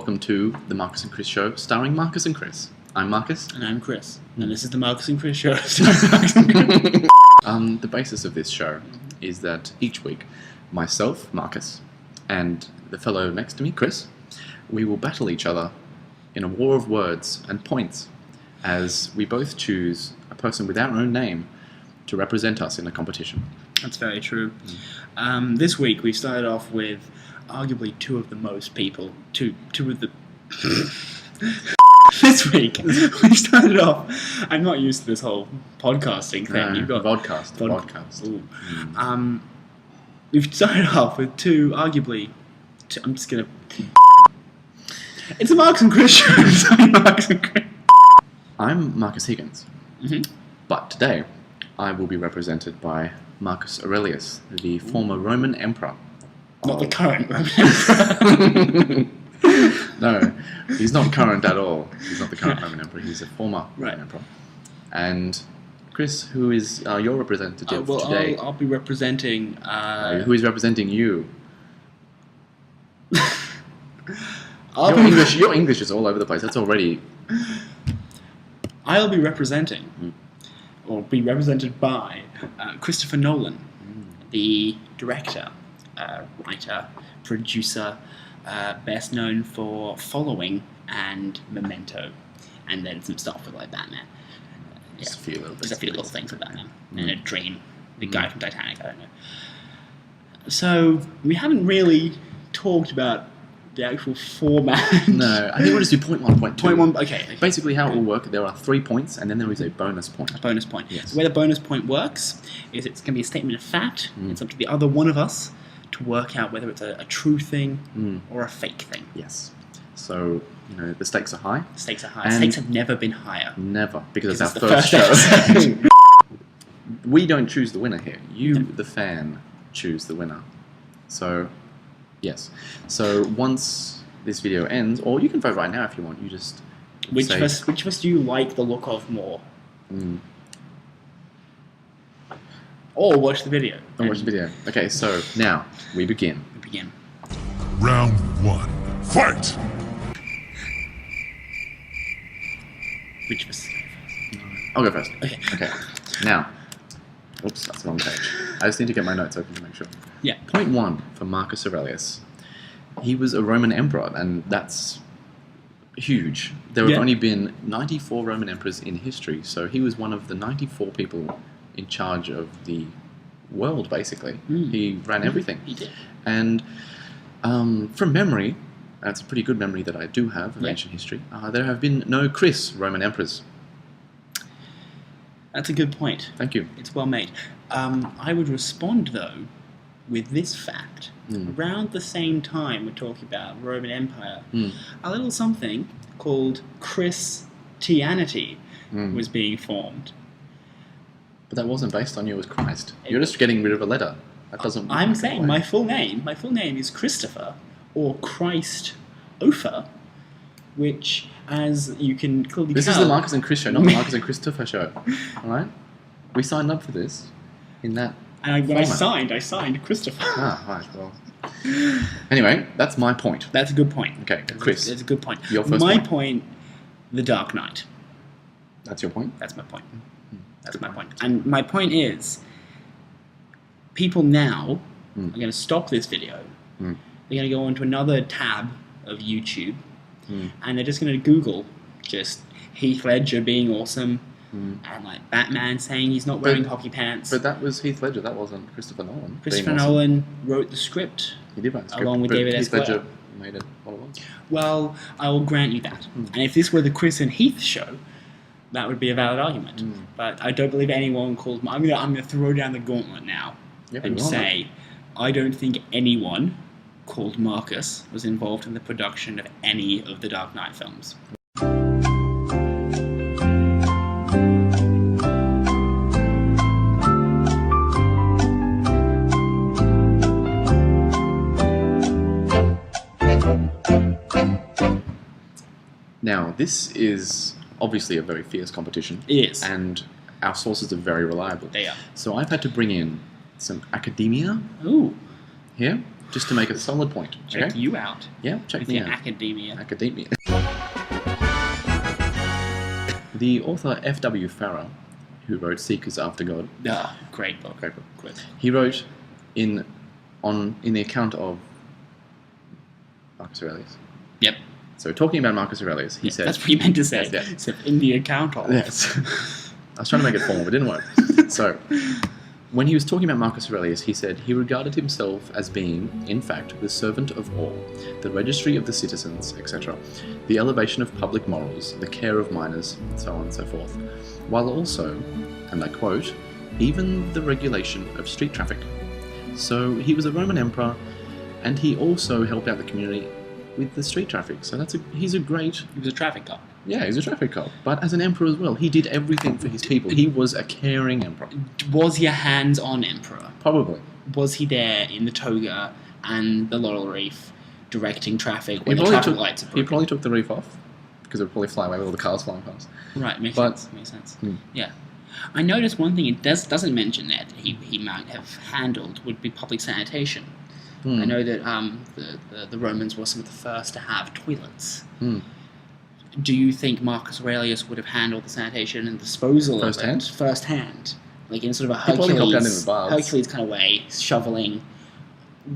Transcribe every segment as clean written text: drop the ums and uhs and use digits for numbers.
welcome to the Marcus and Chris Show, starring Marcus and Chris. I'm Marcus. And I'm Chris. And this is the Marcus and Chris Show, starring Marcus and Chris. The basis of this show is that each week, myself, Marcus, and the fellow next to me, Chris, we will battle each other in a war of words and points as we both choose a person with our own name to represent us in a competition. That's very true. This week we started off with arguably two of the This week we started off. I'm not used to this whole podcasting thing. No, You've got vodcast. Ooh. We've started off with I'm just gonna. It's a Marcus and Chris show. Sorry, Marcus and Chris. I'm Marcus Higgins, Mm-hmm. but today I will be represented by Marcus Aurelius, the former Roman emperor. Not the current Roman emperor. No, he's not current at all. He's not the current Roman emperor. He's a former Roman emperor. And Chris, who is your representative today? I'll be representing. Who is representing you? Your English is all over the place. That's already. I'll be representing, or be represented by, Christopher Nolan, the director, writer, producer, best known for Following and Memento, and then some stuff with like Batman. Just a few little things with Batman and a Dream, the guy from Titanic. I don't know. So we haven't really talked about the actual format. No, I think we'll just do point one, point two. Point one, okay. Basically, how it will work, there are 3 points, and then there is a bonus point. A bonus point. Yes. The way the bonus point works is it's going to be a statement of fact. It's up to the other one of us to work out whether it's a true thing or a fake thing. Yes. So, the stakes are high. The stakes are high. And Stakes have never been higher. Never, because it's our the first show. episode. We don't choose the winner here. You, the fan, choose the winner. So, yes. So, once this video ends, or you can vote right now if you want, you just Which say, of us do you like the look of more? Or watch the video. Or watch the video. Okay, so now we begin. Round 1. Fight! Which of us? I'll go first. Okay. Now, oops, that's the wrong page. I just need to get my notes open to make sure. Yeah. Point 1 for Marcus Aurelius. He was a Roman emperor, and that's huge. There have only been 94 Roman emperors in history, so he was one of the 94 people in charge of the world, basically. He ran everything. He did. And from memory, that's a pretty good memory that I do have of ancient history, there have been no Chris Roman emperors. That's a good point. Thank you. It's well made. I would respond, though, with this fact. Around the same time we're talking about Roman Empire, a little something called Christianity was being formed. But that wasn't based on you as Christ. You're just getting rid of a letter. That doesn't. I'm saying my full name is Christopher, or Christ Ofer, which, as you can clearly This tell... is the Marcus and Chris show, not the Marcus and Christopher show. Alright? We signed up for this in that And when format. I signed Christopher. Right, well. Anyway, that's my point. That's a good point. Okay, Chris. That's a good point. Your first my point. point, The Dark Knight. That's your point? That's my point. That's my point. And my point is, people now are going to stop this video. They're going to go onto another tab of YouTube, and they're just going to Google just Heath Ledger being awesome, and like Batman saying he's not wearing hockey pants. But that was Heath Ledger, that wasn't Christopher Nolan. Christopher Nolan wrote the script. He did write the script. Along with but David Heath Esquire. Ledger made it all at once. Well, I will grant you that. And if this were the Chris and Heath show, that would be a valid argument. But I don't believe anyone called... I'm gonna throw down the gauntlet now and say, I don't think anyone called Marcus was involved in the production of any of the Dark Knight films. Now, this is obviously a very fierce competition. It is. And our sources are very reliable. They are. So I've had to bring in some academia Ooh. here just to make a solid point. Check Okay? you out. Yeah, check With me your out. academia. Academia. The author F.W. Farrer, who wrote Seekers After God, Great book. great book. Great. He wrote in the account of Marcus Aurelius. Yep. So talking about Marcus Aurelius, he said... That's what you meant to say. Yeah. So in the account of. Yes. I was trying to make it formal, but it didn't work. So, when he was talking about Marcus Aurelius, he said he regarded himself as being, in fact, the servant of all, the registry of the citizens, etc., the elevation of public morals, the care of minors, and so on and so forth, while also, and I quote, even the regulation of street traffic. So he was a Roman emperor, and he also helped out the community with the street traffic. So he's a great... He was a traffic cop. Yeah, he's a traffic cop. But as an emperor as well, he did everything for his people. He was a caring emperor. Was he a hands-on emperor? Probably. Was he there in the toga and the laurel wreath, directing traffic when the traffic lights are He broken? probably took the reef off, because it would probably fly away with all the cars flying past. Right, makes But- sense. Makes sense. Hmm. Yeah. I noticed one thing it doesn't mention there that he might have handled would be public sanitation. I know that the Romans were some of the first to have toilets. Do you think Marcus Aurelius would have handled the sanitation and disposal Firsthand? of it firsthand? Like in sort of a He probably hopped down in the baths. Hercules kind of way, shoveling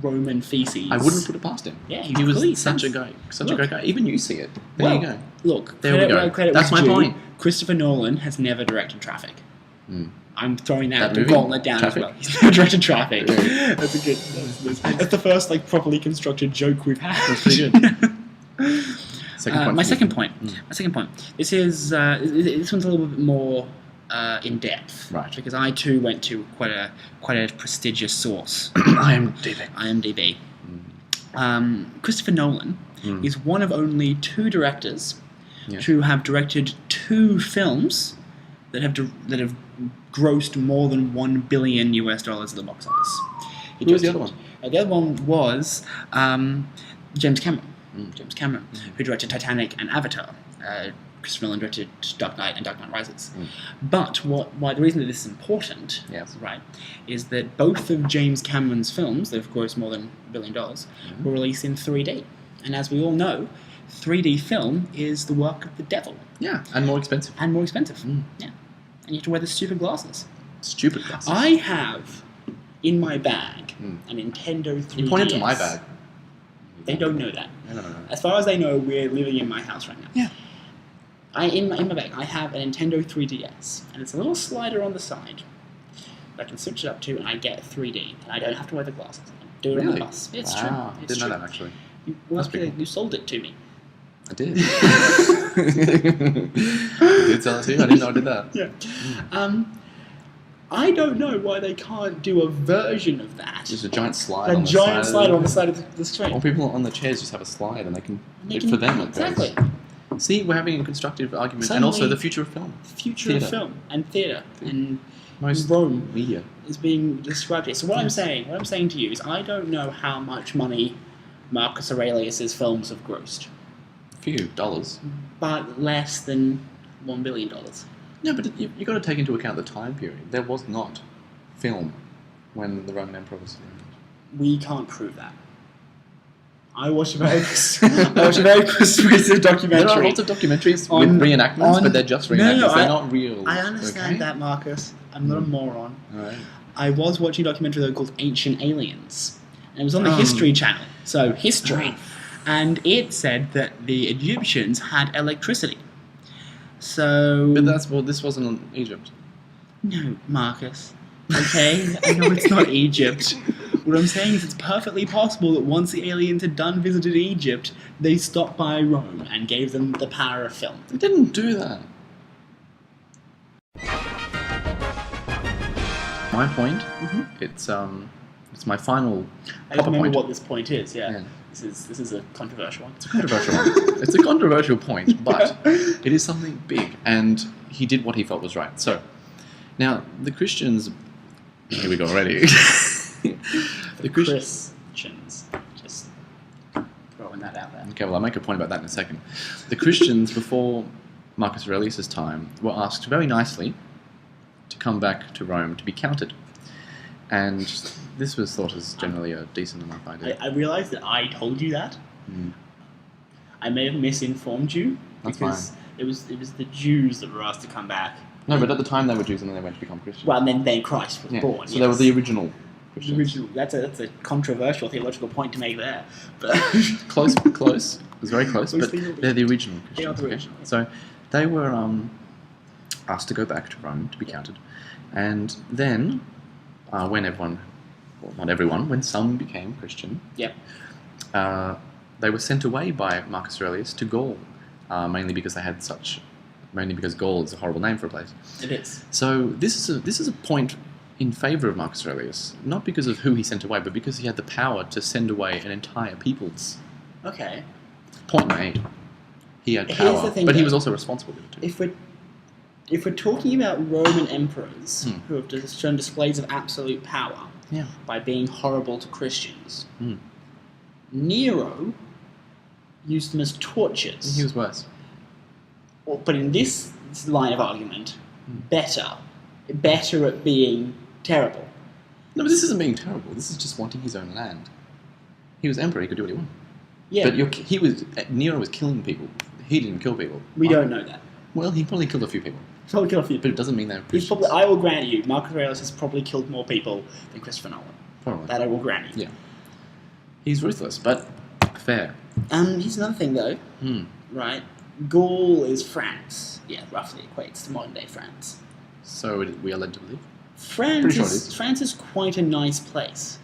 Roman feces. I wouldn't put it past him. Yeah, he was clearly such a sense. guy. Such a Look. great guy. Even you see it. There you go. Look, There we credit go. where credit That's was my due. point. Christopher Nolan has never directed Traffic. I'm throwing That that movie? gauntlet down Traffic? as well. He's never directed Traffic. Yeah. That's a good. That's the first like properly constructed joke we've had. That's pretty good. Second point. My second point. This is this one's a little bit more in depth, Right. Because I too went to quite a prestigious source, IMDb. Christopher Nolan is one of only two directors Yeah. to have directed two films that have grossed more than $1 billion US at the box office. Who was the other one? The other one was James Cameron. James Cameron, who directed Titanic and Avatar. Christopher Nolan directed Dark Knight and Dark Knight Rises. But why the reason that this is important, Yes. right, is that both of James Cameron's films, that have grossed more than $1 billion, were released in 3D. And as we all know, 3D film is the work of the devil. Yeah, and more expensive. And more expensive. Yeah. And you have to wear the stupid glasses. Stupid glasses. I have in my bag a Nintendo 3DS. You pointed to my bag. They don't know that. No. As far as they know, we're living in my house right now. Yeah. In my bag, I have a Nintendo 3DS, and it's a little slider on the side that I can switch it up to, and I get 3D, and I don't have to wear the glasses. I can do it on the Really? bus. It's Wow. true. I It's didn't know true. that, actually. You, you sold it to me. I did. You did tell it to you? I didn't know I did that. Yeah. I don't know why they can't do a version of that. Just a giant slide A on the giant side. slider on the side of the screen. Or people on the chairs just have a slide and they can... They for them, it exactly. goes. See, we're having a constructive argument. And also Suddenly- the future of film. Future Theatre. of film and theatre and Most Rome media. is being described here. So what I'm saying to you is I don't know how much money Marcus Aurelius's films have grossed, A few dollars. but less than $1 billion. No, but you've got to take into account the time period. There was not film when the Roman Emperor was around. We can't prove that. I watched a very persuasive documentary. There are lots of documentaries On- with reenactments, on- but they're just No, reenactments. no, they're not real. I understand that, Marcus. I'm not a moron. Alright. I was watching a documentary though called Ancient Aliens, and it was on the History Channel. So history, and it said that the Egyptians had electricity. So But this wasn't in Egypt. no, Marcus. Okay, I know it's not Egypt. What I'm saying is it's perfectly possible that once the aliens had done visited Egypt, they stopped by Rome and gave them the power of film. They didn't do that. My point. It's my final. I don't remember point. what this point is. Yeah. Yeah. This is a controversial one. It's a controversial one. It's a controversial point, but it is something big, and he did what he felt was right. So, now the Christians. Here we go already. The Christians. Christians. Just throwing that out there. Okay, well, I'll make a point about that in a second. The Christians, before Marcus Aurelius' time, were asked very nicely to come back to Rome to be counted. And this was thought as generally a decent enough idea. I realised that I told you that. I may have misinformed you That's because it was the Jews that were asked to come back. No, but at the time they were Jews and then they went to become Christians. Well, and then Christ was born. So they were the original Christians. The original. That's a controversial theological point to make there. But Close. It was very close, but they're the original Christians. They are the original. Okay? So they were asked to go back to Rome to be counted. And then, when everyone, well, not everyone, when some became Christian, Yep. They were sent away by Marcus Aurelius to Gaul, mainly because Gaul is a horrible name for a place. It is. So this is a point in favour of Marcus Aurelius, not because of who he sent away, but because he had the power to send away an entire peoples. Okay. Point made. He had Here's power, the thing, but he though. was also responsible for it too. If we're talking about Roman emperors who have shown displays of absolute power by being horrible to Christians, Nero used them as torches. He was worse. But in this line of argument, better at being terrible. No, but this isn't being terrible. This is just wanting his own land. He was emperor. He could do what he wanted. Yeah, But Nero was killing people. He didn't kill people. we don't know that. Well, he probably killed a few people, Probably killed a few but people. it doesn't mean they're He's Christians. probably, I will grant you, Marcus Aurelius has probably killed more people than Christopher Nolan. Probably. That I will grant you. Yeah. He's ruthless, but fair. Here's another thing though, right? Gaul is France. Yeah, roughly equates to modern day France. So we are led to believe. France Pretty sure it is, is. France is quite a nice place.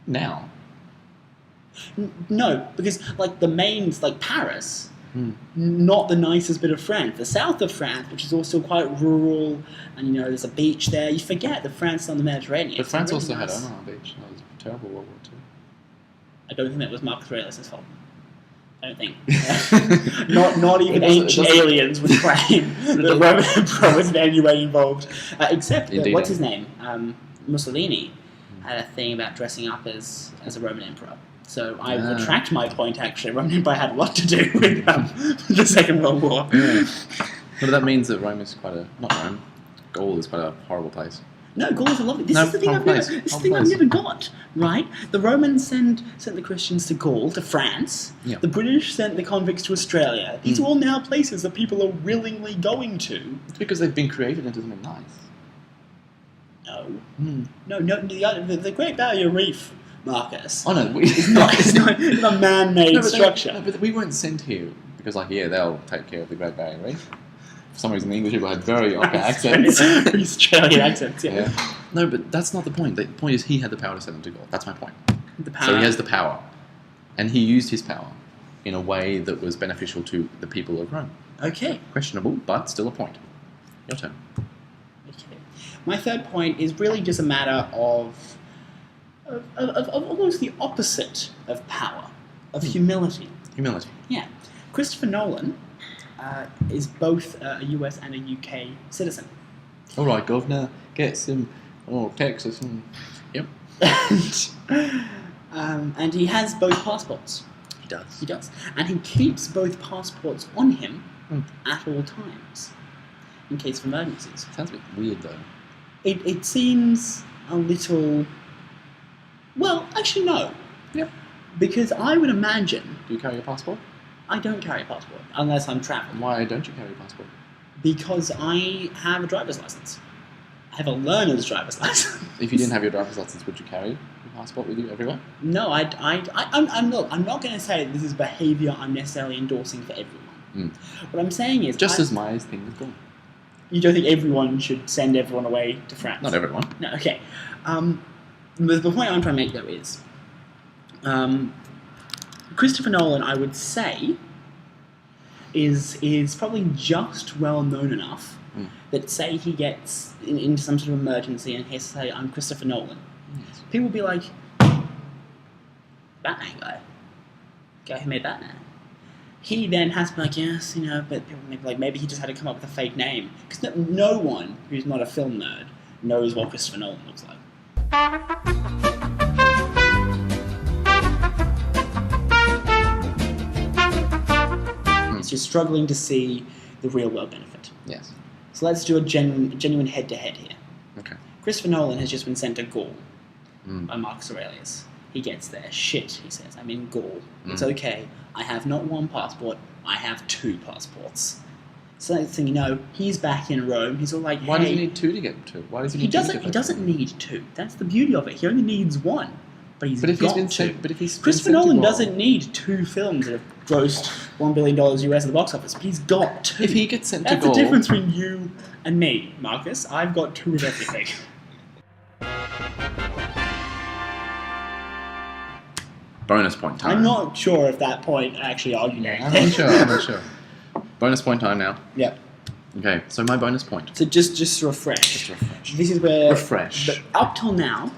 Now. No, because like the main, like Paris, not the nicest bit of France. The south of France, which is also quite rural, and there's a beach there. You forget that France is on the Mediterranean. But It's France really also had nice. Omaha Beach. That was a terrible World War II. I don't think that was Marcus Aurelius' fault. I don't think. not even It doesn't- ancient aliens would claim that the Roman Emperor was in any way involved. Except, Indeed. what's his name? Mussolini had a thing about dressing up as a Roman Emperor. So I retract my point, actually. Roman Empire had a lot to do with the Second World War. Yeah. But that means that Rome is Gaul is quite a horrible place. No, Gaul is a lovely... This No, is the thing wrong place. This Wrong thing I've place. never got, right? The Romans sent the Christians to Gaul, to France. Yeah. The British sent the convicts to Australia. These are all now places that people are willingly going to. It's because they've been created into something nice. No. The Great Barrier Reef, Marcus. Oh no, It's not a man-made No, but structure. No, but we weren't sent here because, they'll take care of the Great Barrier Reef. For some reason, the English people had very upper accents. Australian accents, yeah. No, but that's not the point. The point is he had the power to send them to Gaul. That's my point. The power. So he has the power. And he used his power in a way that was beneficial to the people of Rome. Okay. Questionable, but still a point. Your turn. Okay. My third point is really just a matter of almost the opposite of power, of humility. Humility. Yeah. Christopher Nolan is both a US and a UK citizen. All right, governor, get some Texas and... Yep. And he has both passports. He does. He does. And he keeps both passports on him at all times, in case of emergencies. Sounds a bit weird, though. It seems a little... Well, actually, no. Yep. Because I would imagine... Do you carry a passport? I don't carry a passport, unless I'm traveling. Why don't you carry a passport? Because I have a driver's license. I have a learner's driver's license. If you didn't have your driver's license, would you carry your passport with you everywhere? No, I'm not going to say this is behaviour I'm necessarily endorsing for everyone. What I'm saying is... Just as my thing with Gaul. You don't think everyone should send everyone away to France? Not everyone. No, okay. The point I'm trying to make, though, is... Christopher Nolan, I would say, is probably just well known enough that, say, he gets into some sort of emergency and he has to say, I'm Christopher Nolan. Yes. People will be like, Batman guy who made Batman. He then has to be like, yes, but people may be like, maybe he just had to come up with a fake name. Because no one who's not a film nerd knows what Christopher Nolan looks like. It's just struggling to see the real world benefit. Yes. So let's do a genuine head-to-head here. Okay. Christopher Nolan has just been sent to Gaul. by Marcus Aurelius. He gets there. Shit, he says. I'm in Gaul. It's okay. I have not one passport. I have 2 passports. So next thing you know, he's back in Rome. He's all like, Why hey, does he need 2 to get to? Why does he need 2 to get He doesn't need 2. That's the beauty of it. He only needs 1. But But if got he's been 2. sent, but if he's Christopher been sent to Nolan Gaul- doesn't need 2 films that have grossed $1 billion US at the box office, but he's got 2. If he gets sent to That's the Gaul, difference between you and me, Marcus. I've got 2 of everything. bonus point time. I'm not sure if that point actually argued I'm anything. not sure. Bonus point time now. Yep. Okay, so my bonus point. So just to refresh. Just refresh. This is where Refresh. But up till now,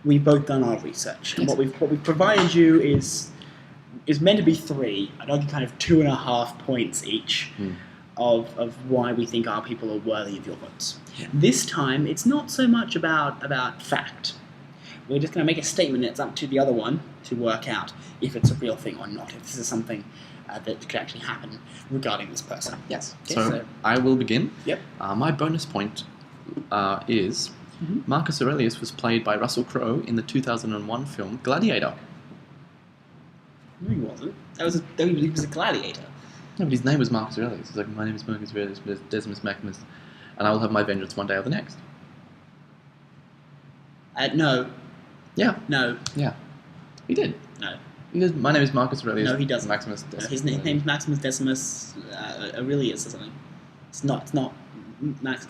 we've both done our research, and what we've provided you is meant to be 3. I'd argue kind of 2.5 points each of why we think our people are worthy of your votes. Yeah. This time, it's not so much about fact. We're just going to make a statement. It's up to the other one to work out if it's a real thing or not. If this is something that could actually happen regarding this person. Yes. Okay, So I will begin. Yep. My bonus point is Marcus Aurelius was played by Russell Crowe in the 2001 film Gladiator. No, he wasn't. He was a gladiator. No, but his name was Marcus Aurelius. He's like, my name is Marcus Aurelius, Decimus Maximus, and I will have my vengeance one day or the next. No. Yeah. No. Yeah. He did. No. He goes, my name is Marcus Aurelius. No, he doesn't. Maximus No, Decimus. his name's Maximus Decimus Aurelius or something. It's not Max.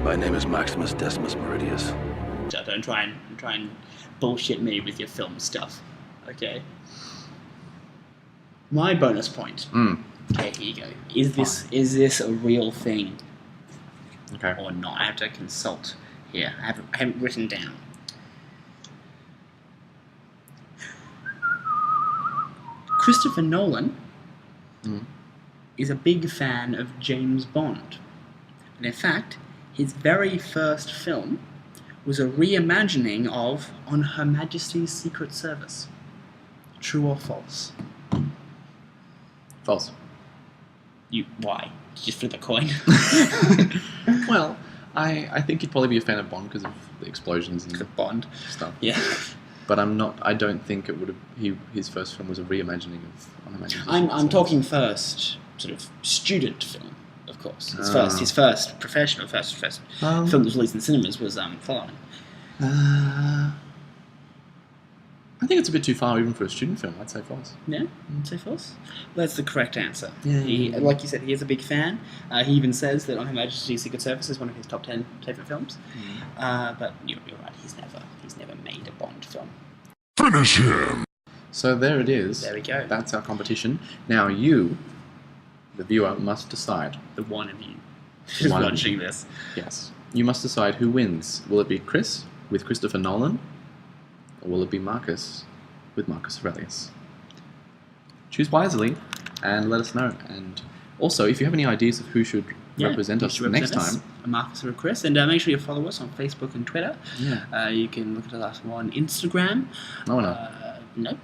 My name is Maximus Decimus Meridius. Don't try and bullshit me with your film stuff. Okay. My bonus point. Okay, here you go. Is this a real thing Okay. or not? I have to consult here. I haven't written down. Christopher Nolan is a big fan of James Bond. And in fact, his very first film was a reimagining of On Her Majesty's Secret Service. True or false? False. Why? Did you flip a coin? Well, I think he'd probably be a fan of Bond because of the explosions and Bond. stuff. Yeah. But I don't think it would have. His first film was a reimagining of. I'm talking first sort of student film, of course. His first professional film that was released in cinemas was Following. I think it's a bit too far even for a student film. I'd say false. Yeah, I'd say false. That's the correct answer. Yeah. Like you said, he is a big fan. He even says that On Her Majesty's Secret Service is one of his top 10 favourite films. But you're right, he's never made a Bond film. Finish him! So there it is. There we go. That's our competition. Now you, the viewer, must decide. The one of you who's One of watching you. this. Yes. You must decide who wins. Will it be Chris with Christopher Nolan? Or will it be Marcus with Marcus Aurelius? Choose wisely and let us know. And also, if you have any ideas of who should represent us next time, Marcus or Chris, and make sure you follow us on Facebook and Twitter. Yeah. You can look at us on Instagram. No. No,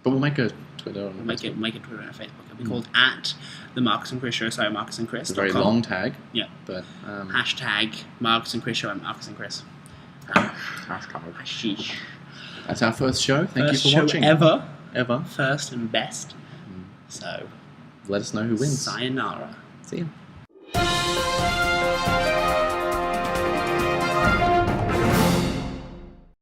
But we'll make a Twitter. we'll make a Twitter and a Facebook. It'll be called at the Marcus and Chris Show. Sorry, Marcus and Chris. It's a very long tag. Yeah. But Hashtag Marcus and Chris Show and Marcus and Chris. Hashish. That's our first show. Thank First you for show watching. ever. First and best. So, Let us know who wins. sayonara. See you.